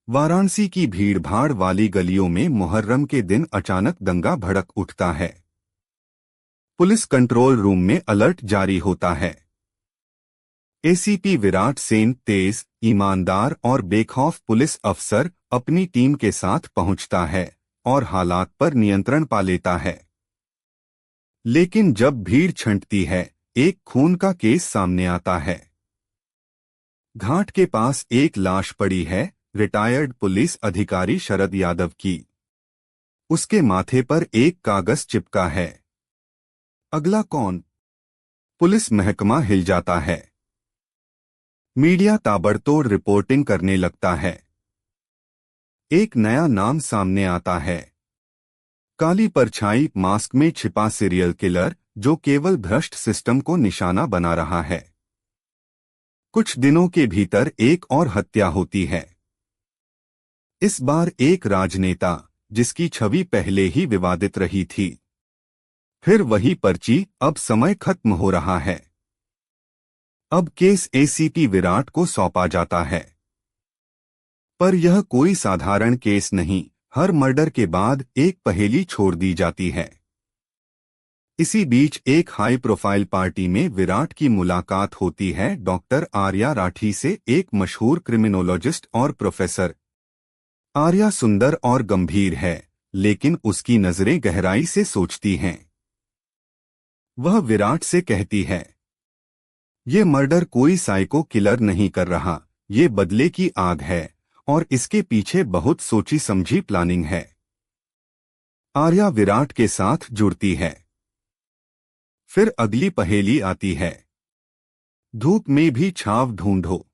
वाराणसी की भीड़भाड़ वाली गलियों में मुहर्रम के दिन अचानक दंगा भड़क उठता है। पुलिस कंट्रोल रूम में अलर्ट जारी होता है। एसीपी विराट सेन तेज, ईमानदार और बेखौफ पुलिस अफसर अपनी टीम के साथ पहुंचता है और हालात पर नियंत्रण पा लेता है। लेकिन जब भीड़ छंटती है, एक खून का केस सामने आता है। घाट के पास एक लाश पड़ी है, रिटायर्ड पुलिस अधिकारी शरद यादव की। उसके माथे पर एक कागज चिपका है। अगला कौन? पुलिस महकमा हिल जाता है। मीडिया ताबड़तोड़ रिपोर्टिंग करने लगता है। एक नया नाम सामने आता है। काली परछाई मास्क में छिपा सीरियल किलर, जो केवल भ्रष्ट सिस्टम को निशाना बना रहा है। कुछ दिनों के भीतर एक और हत्या होती है। इस बार एक राजनेता, जिसकी छवि पहले ही विवादित रही थी। फिर वही पर्ची, अब समय खत्म हो रहा है। अब केस एसीपी विराट को सौंपा जाता है। पर यह कोई साधारण केस नहीं, हर मर्डर के बाद एक पहेली छोड़ दी जाती है। इसी बीच एक हाई प्रोफाइल पार्टी में विराट की मुलाकात होती है डॉक्टर आर्या राठी से, एक मशहूर क्रिमिनोलॉजिस्ट और प्रोफेसर। आर्या सुंदर और गंभीर है, लेकिन उसकी नजरें गहराई से सोचती हैं। वह विराट से कहती है, ये मर्डर कोई साइको किलर नहीं कर रहा, ये बदले की आग है और इसके पीछे बहुत सोची समझी प्लानिंग है। आर्या विराट के साथ जुड़ती है। फिर अगली पहेली आती है। धूप में भी छाव ढूंढो,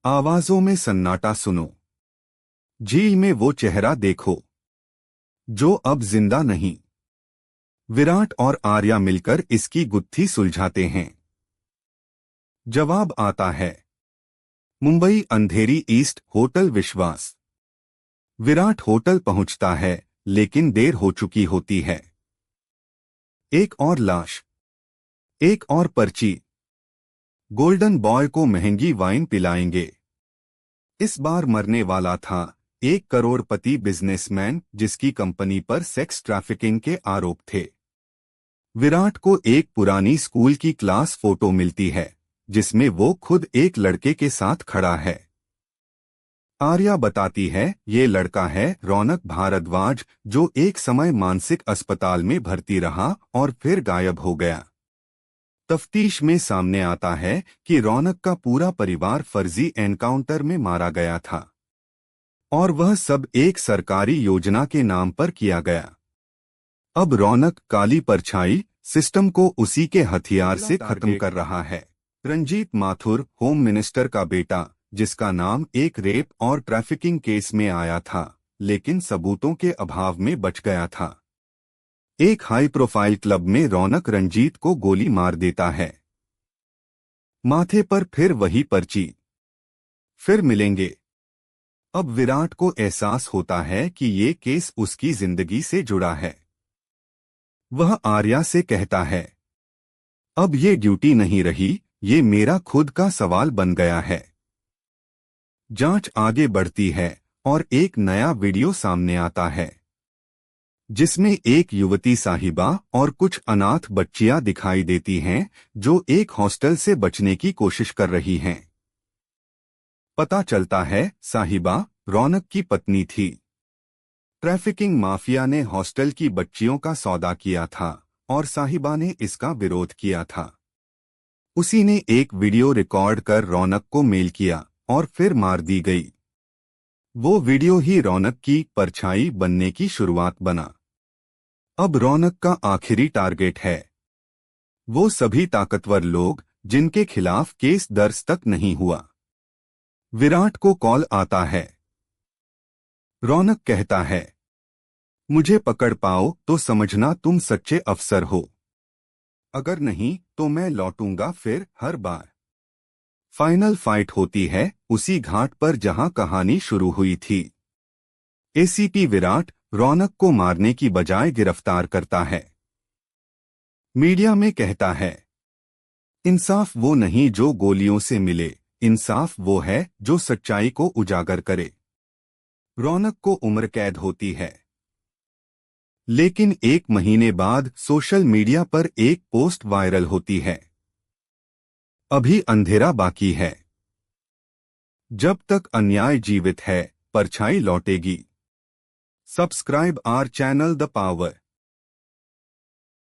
आवाजों में सन्नाटा सुनो, झील में वो चेहरा देखो जो अब जिंदा नहीं। विराट और आर्या मिलकर इसकी गुत्थी सुलझाते हैं। जवाब आता है मुंबई अंधेरी ईस्ट होटल विश्वास। विराट होटल पहुंचता है, लेकिन देर हो चुकी होती है। एक और लाश, एक और पर्ची। गोल्डन बॉय को महंगी वाइन पिलाएंगे। इस बार मरने वाला था एक करोड़पति बिजनेसमैन, जिसकी कंपनी पर सेक्स ट्रैफिकिंग के आरोप थे। विराट को एक पुरानी स्कूल की क्लास फोटो मिलती है, जिसमें वो खुद एक लड़के के साथ खड़ा है। आर्या बताती है, ये लड़का है रौनक भारद्वाज, जो एक समय मानसिक अस्पताल में भर्ती रहा और फिर गायब हो गया। तफ्तीश में सामने आता है कि रौनक का पूरा परिवार फर्जी एनकाउंटर में मारा गया था और वह सब एक सरकारी योजना के नाम पर किया गया। अब रौनक काली परछाई सिस्टम को उसी के हथियार से खत्म कर रहा है। रंजीत माथुर, होम मिनिस्टर का बेटा, जिसका नाम एक रेप और ट्रैफिकिंग केस में आया था, लेकिन सबूतों के अभाव में बच गया था। एक हाई प्रोफाइल क्लब में रौनक रंजीत को गोली मार देता है। माथे पर फिर वही पर्ची, फिर मिलेंगे। अब विराट को एहसास होता है कि ये केस उसकी जिंदगी से जुड़ा है। वह आर्या से कहता है, अब ये ड्यूटी नहीं रही, ये मेरा खुद का सवाल बन गया है। जांच आगे बढ़ती है और एक नया वीडियो सामने आता है, जिसमें एक युवती साहिबा और कुछ अनाथ बच्चियां दिखाई देती हैं, जो एक हॉस्टल से बचने की कोशिश कर रही हैं। पता चलता है साहिबा रौनक की पत्नी थी। ट्रैफिकिंग माफिया ने हॉस्टल की बच्चियों का सौदा किया था और साहिबा ने इसका विरोध किया था। उसी ने एक वीडियो रिकॉर्ड कर रौनक को मेल किया और फिर मार दी गई। वो वीडियो ही रौनक की परछाई बनने की शुरुआत बना। अब रौनक का आखिरी टारगेट है वो सभी ताकतवर लोग जिनके खिलाफ केस दर्ज तक नहीं हुआ। विराट को कॉल आता है। रौनक कहता है, मुझे पकड़ पाओ तो समझना तुम सच्चे अफसर हो, अगर नहीं तो मैं लौटूंगा फिर हर बार। फाइनल फाइट होती है उसी घाट पर जहां कहानी शुरू हुई थी। एसीपी विराट रौनक को मारने की बजाय गिरफ्तार करता है। मीडिया में कहता है, इंसाफ वो नहीं जो गोलियों से मिले, इंसाफ वो है जो सच्चाई को उजागर करे। रौनक को उम्र कैद होती है। लेकिन 1 महीने बाद सोशल मीडिया पर एक पोस्ट वायरल होती है। अभी अंधेरा बाकी है। जब तक अन्याय जीवित है, परछाई लौटेगी। Subscribe our channel the power.